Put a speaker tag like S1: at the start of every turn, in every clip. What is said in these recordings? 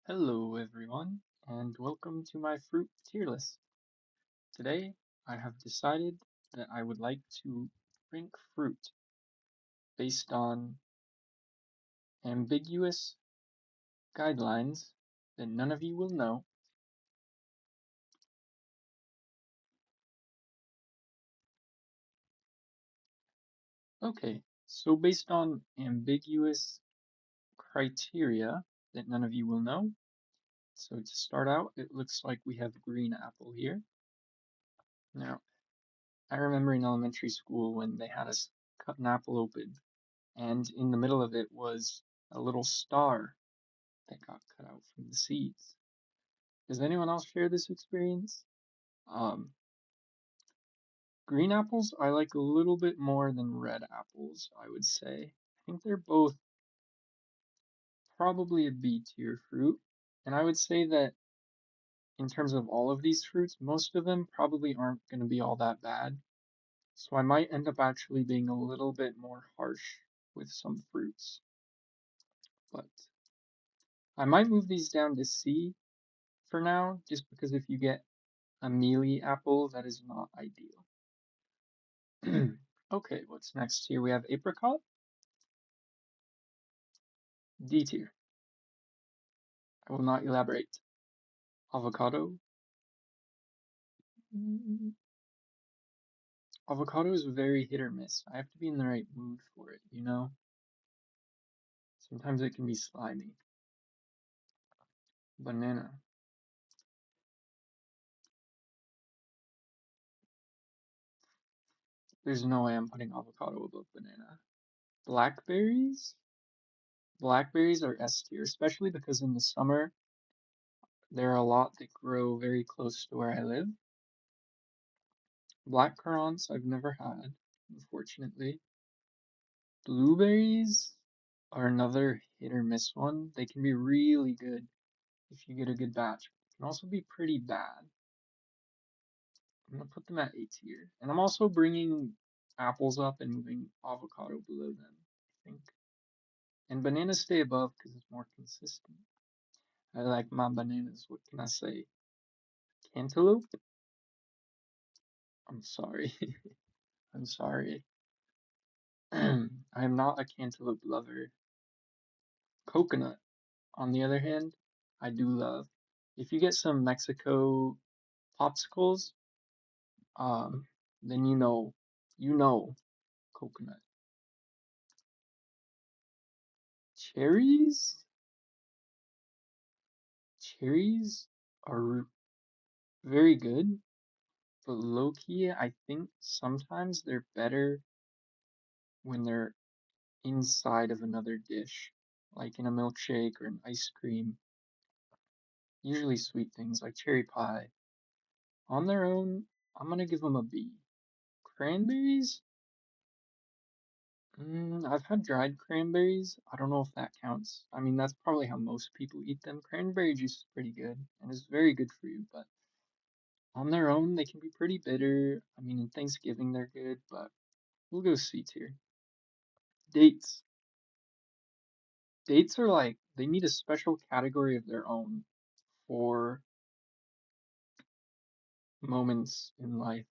S1: Hello everyone, and welcome to my fruit tier list. Today, I have decided that I would like to rank fruit based on ambiguous guidelines that none of you will know. Okay, so based on ambiguous criteria that none of you will know. So to start out, it looks like we have green apple here. Now, I remember in elementary school when they had us cut an apple open, and in the middle of it was a little star that got cut out from the seeds. Does anyone else share this experience? Um, Green apples I like a little bit more than red apples, I would say. I think they're both probably a B tier fruit. And I would say that in terms of all of these fruits, most of them probably aren't going to be all that bad. So I might end up actually being a little bit more harsh with some fruits. But I might move these down to C for now, just because if you get a mealy apple, that is not ideal. Okay, what's next here? We have apricot, D tier. I will not elaborate. Avocado. Mm, Avocado is very hit or miss. I have to be in the right mood for it, you know? Sometimes it can be slimy. Banana. There's no way I'm putting avocado above banana. Blackberries? Blackberries are S tier, especially because in the summer there are a lot that grow very close to where I live. Black currants I've never had, unfortunately. Blueberries are another hit or miss one. They can be really good if you get a good batch. They can also be pretty bad. I'm gonna put them at A tier. And I'm also bringing apples up and moving avocado below them, I think. And bananas stay above because it's more consistent. I like my bananas. What can I say? Cantaloupe? I'm sorry. I'm sorry. I am not a cantaloupe lover. Coconut, on the other hand, I do love. If you get some Mexico popsicles, um, then you know coconut. Cherries? Cherries are very good, but low key, I think sometimes they're better when they're inside of another dish, like in a milkshake or an ice cream. Usually sweet things like cherry pie. On their own, I'm gonna give them a B. Cranberries? I've had dried cranberries. I don't know if that counts. I mean, that's probably how most people eat them. Cranberry juice is pretty good and is very good for you, but on their own, they can be pretty bitter. I mean, in Thanksgiving, they're good, but we'll go C tier. Dates. Dates are like, they need a special category of their own for moments in life.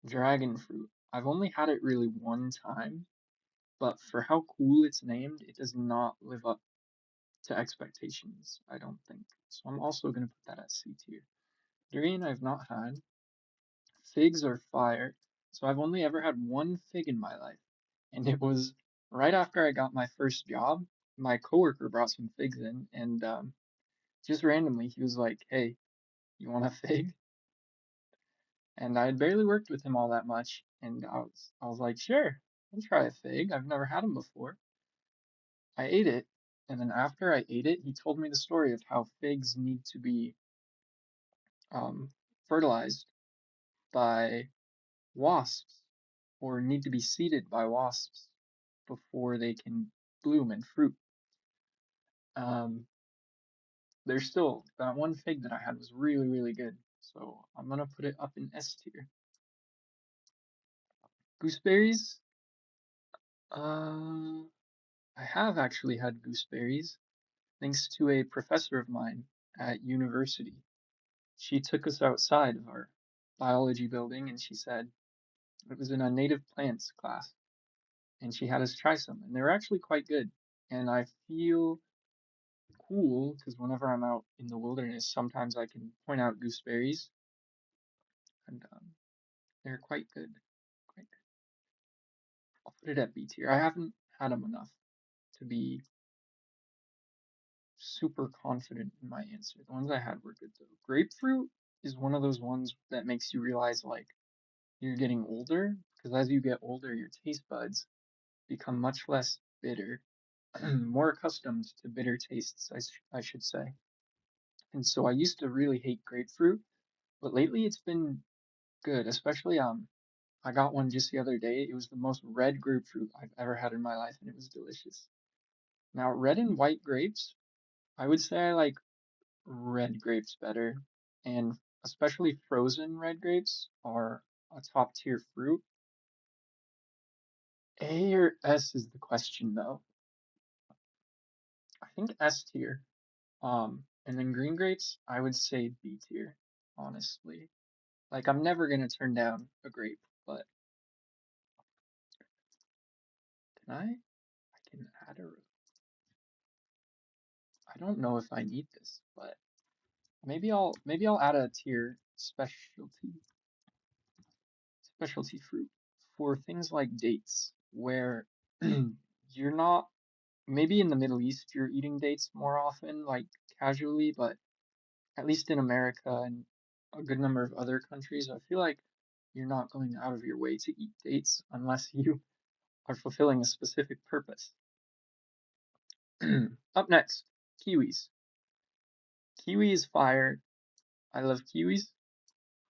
S1: Dragon fruit. I've only had it really one time, but for how cool it's named, it does not live up to expectations, I don't think. So I'm also going to put that at C tier. Durian I've not had. Figs are fire. So I've only ever had one fig in my life, and it was right after I got my first job. My coworker brought some figs in, and just randomly he was like, "Hey, you want a fig?" And I had barely worked with him all that much, and I was like, "Sure, I'll try a fig. I've never had them before." I ate it, and then after I ate it, he told me the story of how figs need to be um, fertilized by wasps or need to be seeded by wasps before they can bloom and fruit. Um, there's still that one fig that I had was really, really good. So I'm gonna put it up in S tier. Gooseberries. I have actually had gooseberries. thanks to a professor of mine at university. She took us outside of our biology building and she said it was in a native plants class and she had us try some and they were actually quite good. And I feel cool because whenever I'm out in the wilderness, sometimes I can point out gooseberries and they're quite good. Quite good. I'll put it at B tier. I haven't had them enough to be super confident in my answer. The ones I had were good though. Grapefruit is one of those ones that makes you realize like you're getting older because as you get older, your taste buds become much less bitter, more accustomed to bitter tastes, I should say. And so I used to really hate grapefruit, but lately it's been good, especially I got one just the other day. It was the most red grapefruit I've ever had in my life and it was delicious. Now, red and white grapes, I would say I like red grapes better, and especially frozen red grapes are a top tier fruit. A or S is the question though. I think S tier. And then green grapes, I would say B tier, honestly. Like I'm never gonna turn down a grape, but can I? I can add a. I don't know if I need this, but maybe I'll add a tier specialty fruit for things like dates, where you're not maybe in the Middle East you're eating dates more often, like casually, but at least in America and a good number of other countries, I feel like you're not going out of your way to eat dates unless you are fulfilling a specific purpose. Up next, kiwis. Kiwi is fire. I love kiwis.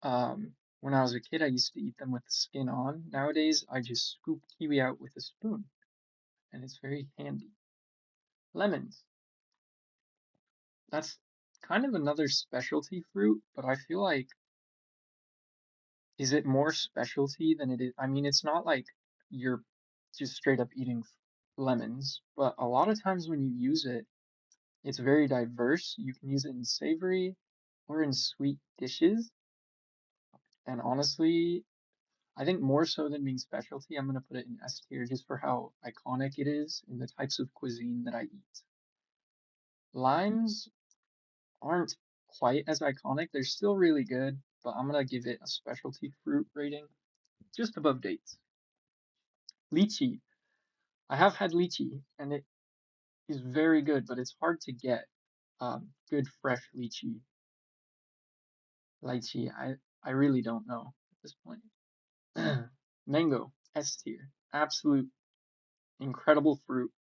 S1: When I was a kid, I used to eat them with the skin on. Nowadays, I just scoop kiwi out with a spoon, and it's very handy. Lemons. That's kind of another specialty fruit, but I feel like is it more specialty than it is? I mean, it's not like you're just straight up eating lemons, but a lot of times when you use it, it's very diverse. You can use it in savory or in sweet dishes. And honestly, I think more so than being specialty, I'm going to put it in S tier just for how iconic it is in the types of cuisine that I eat. Limes aren't quite as iconic. They're still really good, but I'm going to give it a specialty fruit rating just above dates. Lychee. I have had lychee, and it is very good, but it's hard to get good fresh lychee. I really don't know at this point. Mango, S tier, absolute incredible fruit.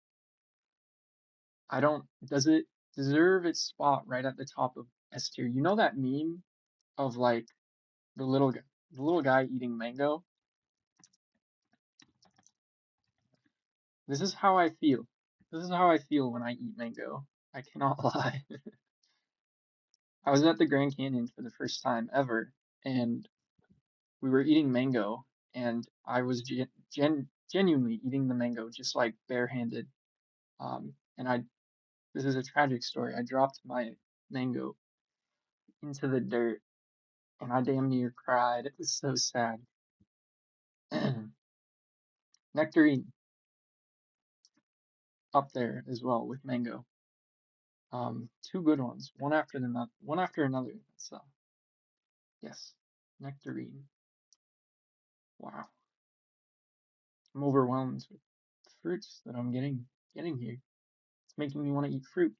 S1: I don't. Does it deserve its spot right at the top of S tier? You know that meme of like the little guy, the little guy eating mango. This is how I feel. This is how I feel when I eat mango. I cannot lie. I was at the Grand Canyon for the first time ever, and we were eating mango, and I was genuinely eating the mango just like barehanded. And this is a tragic story. I dropped my mango into the dirt, and I damn near cried. It was so sad. Nectarine up there as well with mango. Two good ones, one after another. So yes, nectarine. Wow, I'm overwhelmed with the fruits that I'm getting here. It's making me want to eat fruit.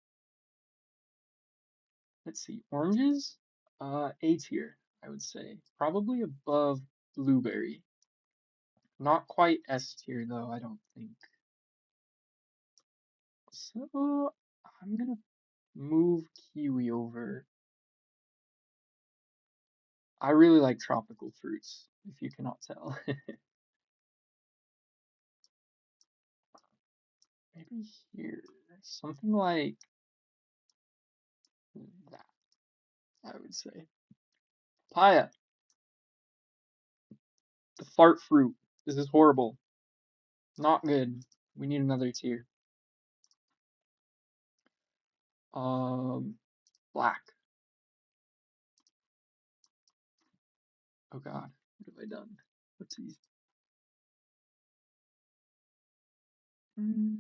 S1: Let's see, oranges. A tier, I would say, probably above blueberry. Not quite S tier though, I don't think. So I'm gonna move kiwi over. I really like tropical fruits, if you cannot tell. Maybe here, something like that, I would say. Papaya, the fart fruit. This is horrible. Not good. We need another tier. Black. Oh God, what have I done? What's these? Mm,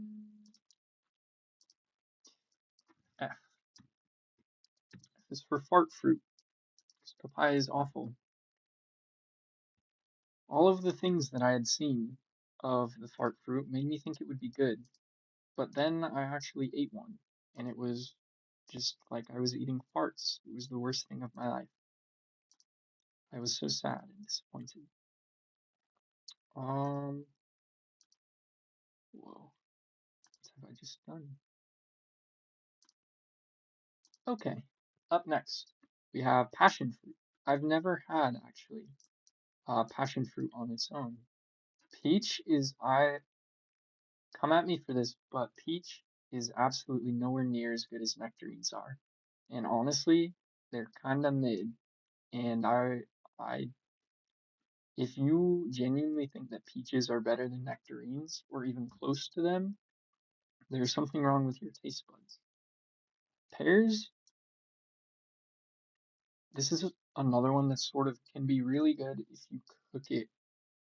S1: F. F is for fart fruit. This papaya is awful. All of the things that I had seen of the fart fruit made me think it would be good, but then I actually ate one, and it was just like I was eating farts. It was the worst thing of my life. I was so sad and disappointed. Um, whoa, what have I just done? Okay, up next we have passion fruit. I've never had actually passion fruit on its own. Peach is I come at me for this, but peach is absolutely nowhere near as good as nectarines are. And honestly, they're kind of mid. And I, if you genuinely think that peaches are better than nectarines or even close to them, there's something wrong with your taste buds. Pears, this is another one that sort of can be really good if you cook it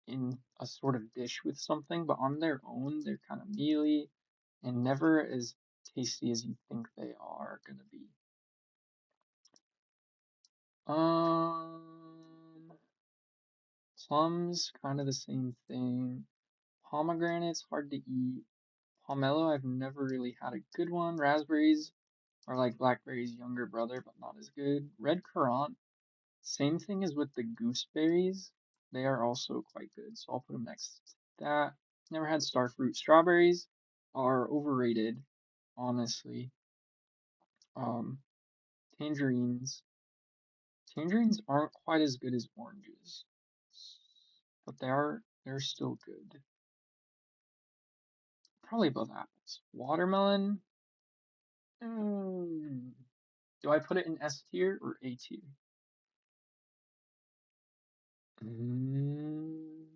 S1: in a sort of dish with something, but on their own, they're kind of mealy and never as tasty as you think they are gonna be. Um, Plums, kind of the same thing. Pomegranates, hard to eat. Pomelo, I've never really had a good one. Raspberries are like blackberries' younger brother, but not as good. Red currant, same thing as with the gooseberries. They are also quite good, so I'll put them next to that. Never had starfruit. Strawberries are overrated, honestly. Um, tangerines. Tangerines aren't quite as good as oranges, but they're still good. Probably above apples. Watermelon. Mm, do I put it in S tier or A tier? Mm,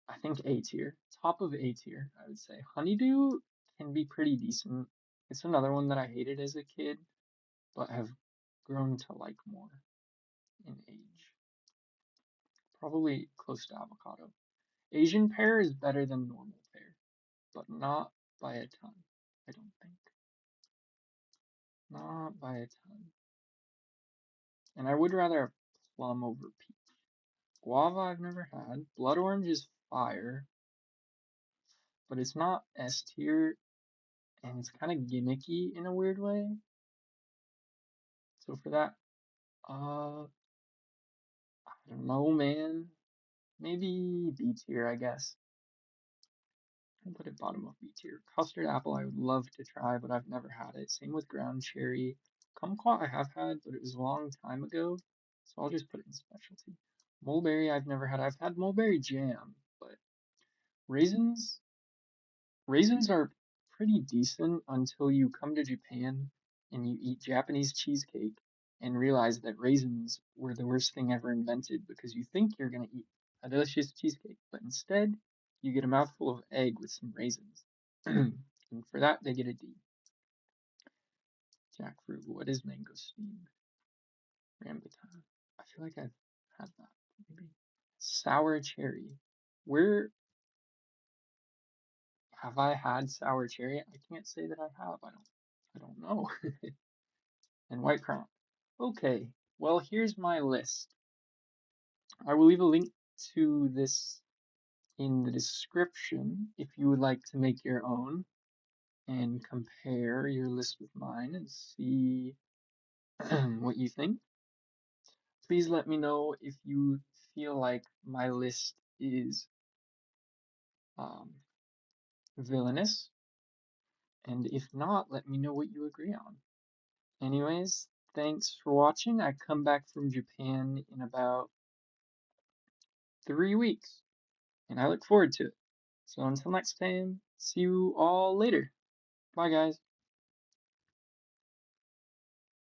S1: I think A tier. Top of A tier, I would say. Honeydew can be pretty decent. It's another one that I hated as a kid, but have grown to like more in age. Probably close to avocado. Asian pear is better than normal pear, but not by a ton, I don't think. Not by a ton. And I would rather have plum over peach. Guava I've never had. Blood orange is fire, but it's not S tier, and it's kind of gimmicky in a weird way. So for that, I don't know, man. Maybe B tier, I guess. I'll put it bottom of B tier. Custard apple I would love to try, but I've never had it. Same with ground cherry. Kumquat I have had, but it was a long time ago, so I'll just put it in specialty. Mulberry I've never had. I've had mulberry jam, but raisins raisins are pretty decent until you come to Japan and you eat Japanese cheesecake and realize that raisins were the worst thing ever invented because you think you're gonna eat a delicious cheesecake, but instead you get a mouthful of egg with some raisins. And for that they get a D. Jackfruit, what is mangosteen? Rambutan. I feel like I've had that. Maybe. Sour cherry. Where have I had sour cherry? I can't say that I have. I don't know. And white crown. Okay, well, here's my list. I will leave a link to this in the description if you would like to make your own and compare your list with mine and see what you think. Please let me know if you feel like my list is um, villainous, and if not, let me know what you agree on. Anyways, thanks for watching. I come back from Japan in about 3 weeks, and I look forward to it. So until next time, see you all later. Bye, guys.